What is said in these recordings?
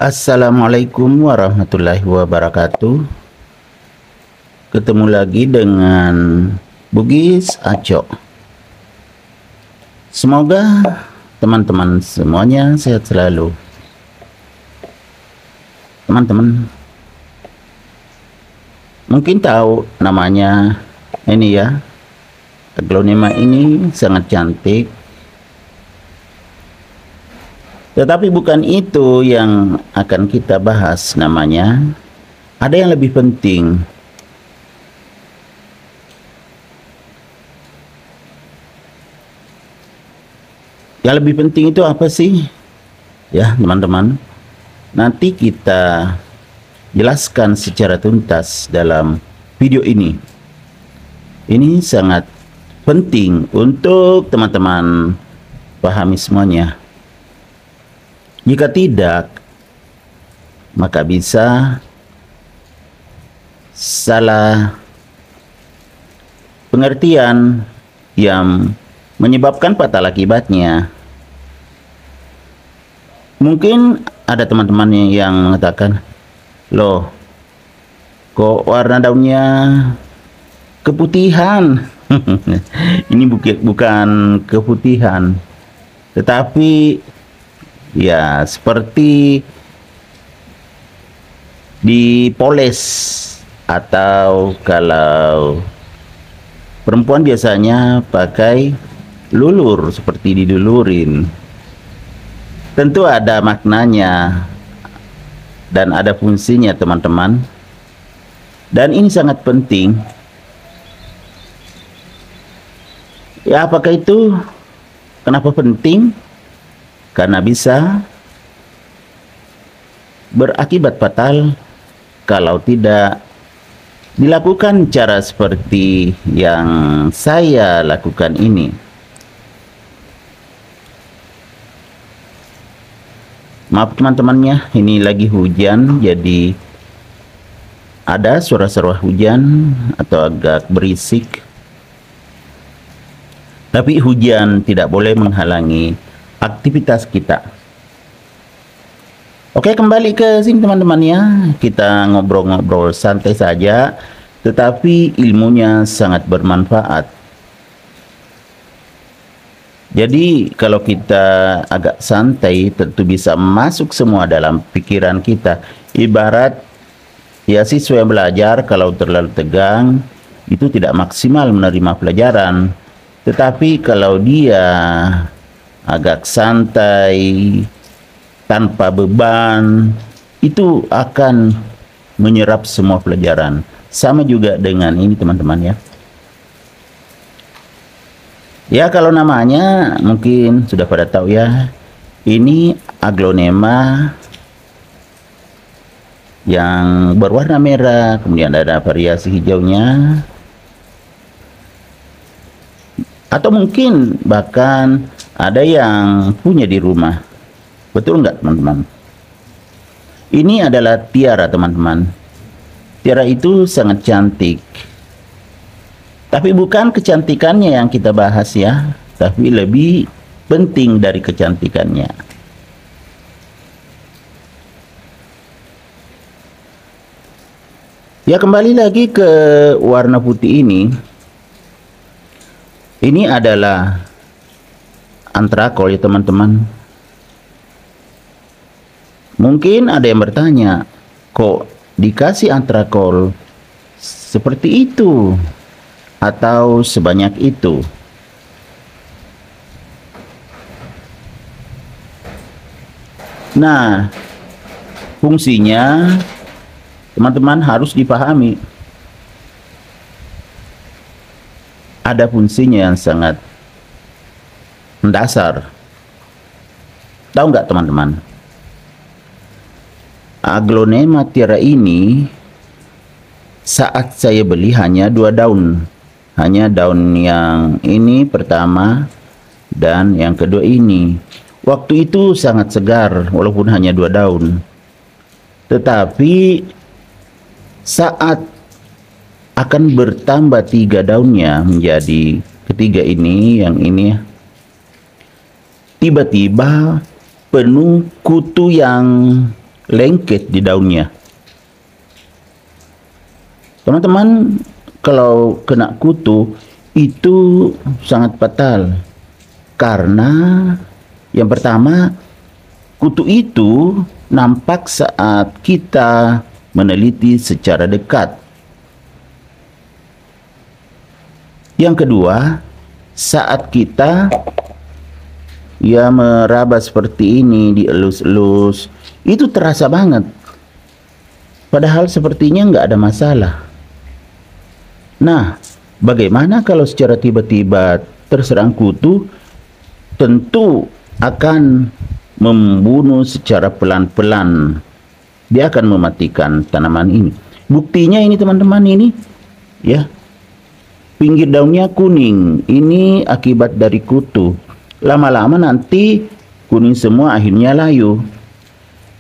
Assalamualaikum warahmatullahi wabarakatuh. Ketemu lagi dengan Bugis Acok. Semoga teman-teman semuanya sehat selalu. Teman-teman mungkin tahu namanya ini ya. Aglonema ini sangat cantik. Tetapi bukan itu yang akan kita bahas namanya. Ada yang lebih penting. Yang lebih penting itu apa sih? Ya, teman-teman. Nanti kita jelaskan secara tuntas dalam video ini. Ini sangat penting untuk teman-teman pahami semuanya. Jika tidak, maka bisa salah pengertian yang menyebabkan fatal akibatnya. Mungkin ada teman-teman yang mengatakan, loh, kok warna daunnya keputihan? Ini bukan keputihan, tetapi ya seperti dipoles, atau kalau perempuan biasanya pakai lulur, seperti didulurin. Tentu ada maknanya dan ada fungsinya, teman-teman. Dan ini sangat penting. Ya, apakah itu? Kenapa penting? Karena bisa berakibat fatal kalau tidak dilakukan cara seperti yang saya lakukan ini. Maaf teman-temannya, ini lagi hujan, jadi ada suara-suara hujan atau agak berisik. Tapi hujan tidak boleh menghalangi aktivitas kita. Oke, kembali ke sini teman-teman ya. Kita ngobrol-ngobrol santai saja, tetapi ilmunya sangat bermanfaat. Jadi kalau kita agak santai, tentu bisa masuk semua dalam pikiran kita. Ibarat ya siswa yang belajar, kalau terlalu tegang, itu tidak maksimal menerima pelajaran. Tetapi kalau dia agak santai, tanpa beban, itu akan menyerap semua pelajaran. Sama juga dengan ini teman-teman ya. Ya, kalau namanya mungkin sudah pada tahu ya. Ini aglonema yang berwarna merah, kemudian ada variasi hijaunya. Atau mungkin bahkan ada yang punya di rumah. Betul nggak teman-teman? Ini adalah tiara teman-teman. Tiara itu sangat cantik. Tapi bukan kecantikannya yang kita bahas ya. Tapi lebih penting dari kecantikannya. Ya, kembali lagi ke warna putih ini. Ini adalah antrakol ya teman-teman. Mungkin ada yang bertanya, kok dikasih antrakol seperti itu atau sebanyak itu? Nah, fungsinya teman-teman harus dipahami. Ada fungsinya yang sangat mendasar. Tahu nggak teman-teman? Aglonema tiara ini saat saya beli hanya 2 daun. Hanya daun yang ini pertama dan yang kedua ini. Waktu itu sangat segar walaupun hanya 2 daun. Tetapi saat akan bertambah 3 daunnya menjadi ketiga ini, yang ini tiba-tiba penuh kutu yang lengket di daunnya. Teman-teman, kalau kena kutu itu sangat fatal. Karena yang pertama, kutu itu nampak saat kita meneliti secara dekat. Yang kedua, saat kita meraba seperti ini, dielus-elus, itu terasa banget. Padahal sepertinya nggak ada masalah. Nah, bagaimana kalau secara tiba-tiba terserang kutu? Tentu akan membunuh secara pelan-pelan. Dia akan mematikan tanaman ini. Buktinya ini teman-teman, ini ya, pinggir daunnya kuning. Ini akibat dari kutu. Lama-lama nanti kuning semua, akhirnya layu.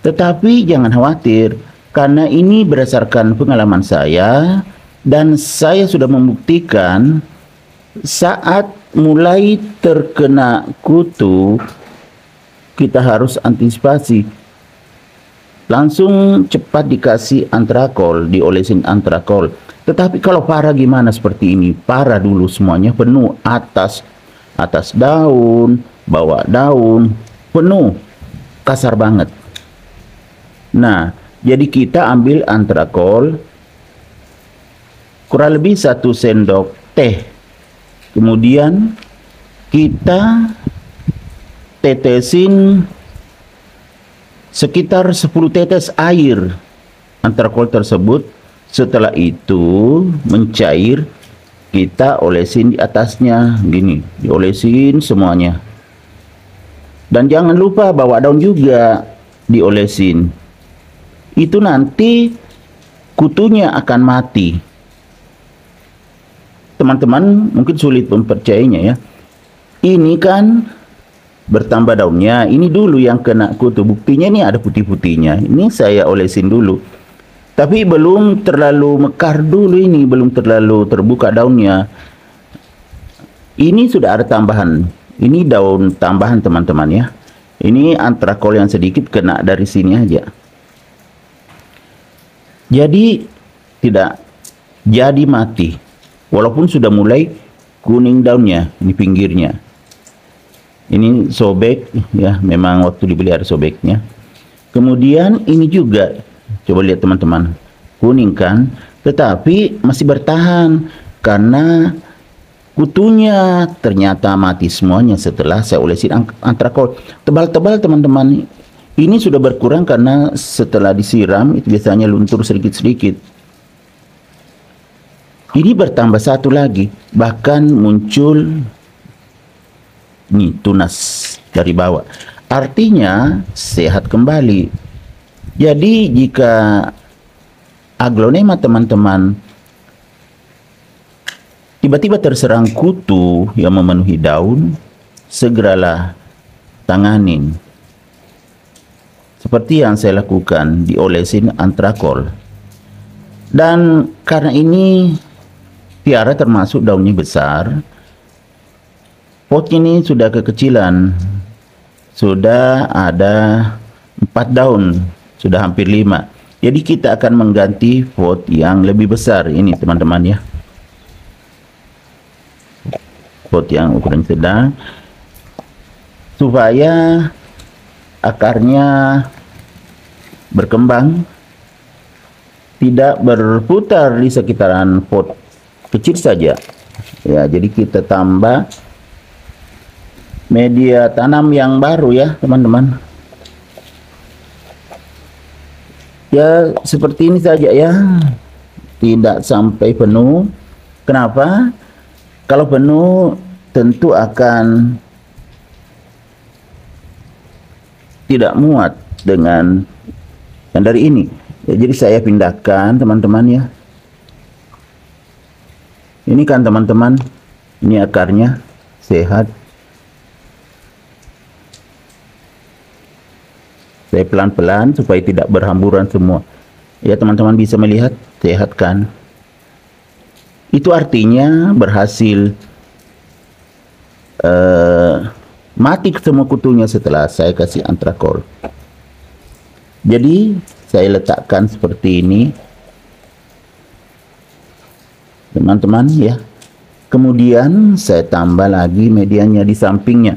Tetapi jangan khawatir, karena ini berdasarkan pengalaman saya, dan saya sudah membuktikan saat mulai terkena kutu, kita harus antisipasi. Langsung cepat dikasih antrakol, diolesin antrakol. Tetapi kalau parah gimana seperti ini? Parah dulu semuanya penuh, atas daun, bawah daun, penuh, kasar banget. Nah, jadi kita ambil antrakol kurang lebih 1 sendok teh. Kemudian kita tetesin sekitar 10 tetes air antrakol tersebut. Setelah itu mencair, kita olesin di atasnya gini, diolesin semuanya. Dan jangan lupa bawa daun juga diolesin. Itu nanti kutunya akan mati. Teman-teman mungkin sulit mempercayainya ya. Ini kan bertambah daunnya. Ini dulu yang kena kutu. Buktinya ini ada putih-putihnya. Ini saya olesin dulu. Tapi belum terlalu mekar dulu ini. Belum terlalu terbuka daunnya. Ini sudah ada tambahan. Ini daun tambahan teman-teman ya. Ini antrakol yang sedikit kena dari sini aja. Jadi tidak jadi mati. Walaupun sudah mulai kuning daunnya, ini pinggirnya. Ini sobek ya, memang waktu dibeli ada sobeknya. Kemudian ini juga, coba lihat teman-teman, kuning kan, tetapi masih bertahan karena kutunya ternyata mati semuanya setelah saya olesin antrakol. Tebal-tebal teman-teman. Ini sudah berkurang karena setelah disiram itu biasanya luntur sedikit-sedikit. Ini bertambah satu lagi, bahkan muncul nih tunas dari bawah. Artinya sehat kembali. Jadi jika aglonema teman-teman tiba-tiba terserang kutu yang memenuhi daun, segeralah tanganin. Seperti yang saya lakukan, diolesin antrakol. Dan karena ini tiara termasuk daunnya besar, pot ini sudah kekecilan, sudah ada 4 daun, sudah hampir 5. Jadi kita akan mengganti pot yang lebih besar ini teman-teman ya, pot yang ukuran sedang, supaya akarnya berkembang, tidak berputar di sekitaran pot kecil saja ya. Jadi kita tambah media tanam yang baru ya teman-teman ya, seperti ini saja ya, tidak sampai penuh. Kenapa? Kalau penuh tentu akan tidak muat dengan yang dari ini ya. Jadi saya pindahkan teman-teman ya. Ini kan teman-teman, ini akarnya sehat. Saya pelan-pelan supaya tidak berhamburan semua. Ya teman-teman bisa melihat, sehat kan? Itu artinya berhasil mati semua kutunya setelah saya kasih antrakol. Jadi saya letakkan seperti ini, teman-teman ya. Kemudian saya tambah lagi medianya di sampingnya.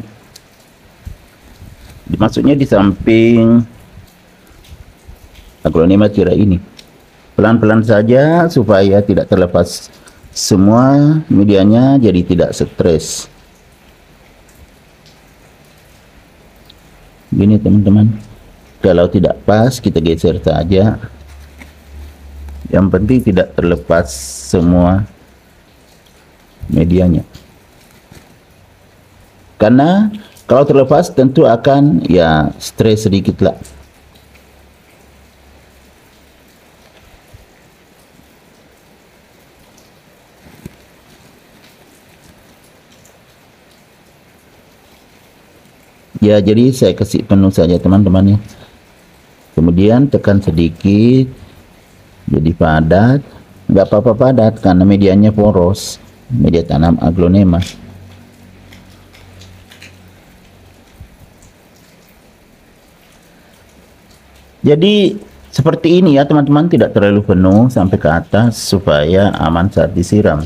Maksudnya di samping aglonema tirai ini. Pelan-pelan saja supaya tidak terlepas semua medianya, jadi tidak stres. Gini teman-teman. Kalau tidak pas kita geser saja. Yang penting tidak terlepas semua medianya. Karena kalau terlepas tentu akan ya stres sedikit lah. Ya, jadi saya kasih penuh saja teman-teman ya. Kemudian tekan sedikit, jadi padat. Nggak apa-apa padat karena medianya poros, media tanam aglonema. Jadi seperti ini ya teman-teman, tidak terlalu penuh sampai ke atas supaya aman saat disiram.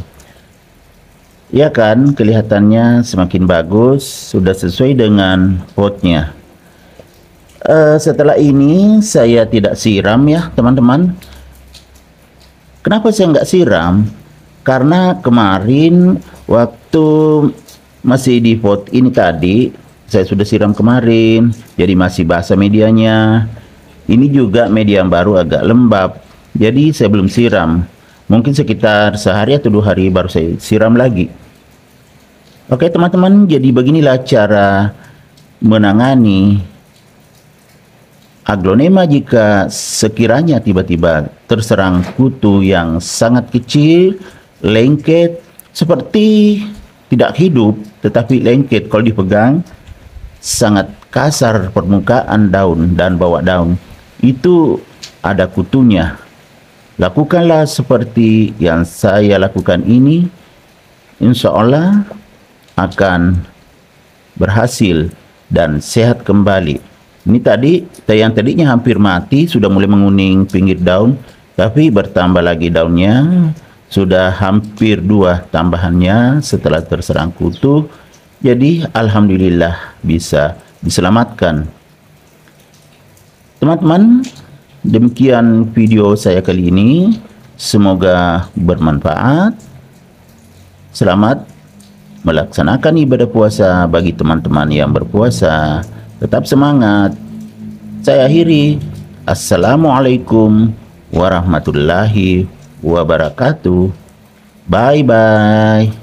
Ya kan, kelihatannya semakin bagus, sudah sesuai dengan potnya. Setelah ini saya tidak siram ya teman-teman. Kenapa saya nggak siram? Karena kemarin waktu masih di pot ini tadi, saya sudah siram kemarin, jadi masih basah medianya. Ini juga media yang baru agak lembab, jadi saya belum siram. Mungkin sekitar sehari atau 2 hari baru saya siram lagi. Oke teman-teman, jadi beginilah cara menangani aglonema jika sekiranya tiba-tiba terserang kutu yang sangat kecil, lengket, seperti tidak hidup tetapi lengket. Kalau dipegang sangat kasar permukaan daun dan bawah daun, itu ada kutunya. Lakukanlah seperti yang saya lakukan ini, insya Allah akan berhasil dan sehat kembali. Ini tadi, yang tadinya hampir mati, sudah mulai menguning pinggir daun, tapi bertambah lagi daunnya, sudah hampir 2 tambahannya setelah terserang kutu. Jadi alhamdulillah bisa diselamatkan. Teman-teman, demikian video saya kali ini, semoga bermanfaat. Selamat melaksanakan ibadah puasa bagi teman-teman yang berpuasa. Tetap semangat. Saya akhiri. Assalamualaikum warahmatullahi wabarakatuh. Bye-bye.